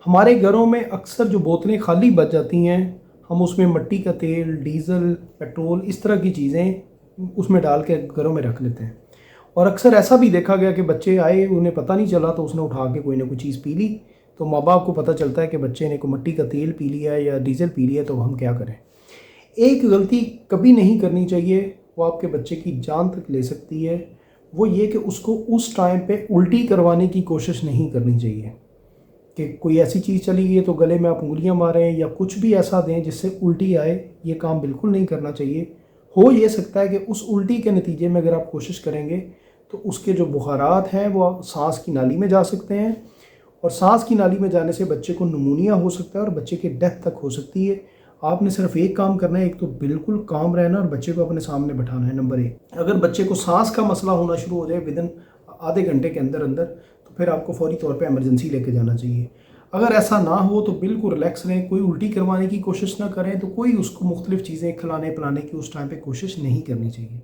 हमारे घरों में अक्सर जो बोतलें खाली बच जाती हैं, हम उसमें मिट्टी का तेल, डीज़ल, पेट्रोल, इस तरह की चीज़ें उसमें डाल के घरों में रख लेते हैं। और अक्सर ऐसा भी देखा गया कि बच्चे आए, उन्हें पता नहीं चला तो उसने उठा के कोई ना कोई चीज़ पी ली। तो माँ बाप को पता चलता है कि बच्चे ने कोई मिट्टी का तेल पी लिया है या डीज़ल पी लिया, तो हम क्या करें। एक गलती कभी नहीं करनी चाहिए, वो आपके बच्चे की जान तक ले सकती है। वो ये कि उसको उस टाइम पे उल्टी करवाने की कोशिश नहीं करनी चाहिए कि कोई ऐसी चीज़ चली गई है तो गले में आप उंगलियां मारें या कुछ भी ऐसा दें जिससे उल्टी आए। ये काम बिल्कुल नहीं करना चाहिए। हो ये सकता है कि उस उल्टी के नतीजे में अगर आप कोशिश करेंगे तो उसके जो बुखारात हैं वो सांस की नाली में जा सकते हैं, और सांस की नाली में जाने से बच्चे को निमोनिया हो सकता है और बच्चे की डेथ तक हो सकती है। आपने सिर्फ एक काम करना है, एक तो बिल्कुल काम रहना और बच्चे को अपने सामने बैठाना है। नंबर एक, अगर बच्चे को सांस का मसला होना शुरू हो जाए विदिन आधे घंटे के अंदर अंदर, तो फिर आपको फौरी तौर पे इमरजेंसी लेके जाना चाहिए। अगर ऐसा ना हो तो बिल्कुल रिलैक्स रहें, कोई उल्टी करवाने की कोशिश ना करें, तो कोई उसको मुख्तलिफ चीज़ें खिलाने पिलाने की उस टाइम पे कोशिश नहीं करनी चाहिए।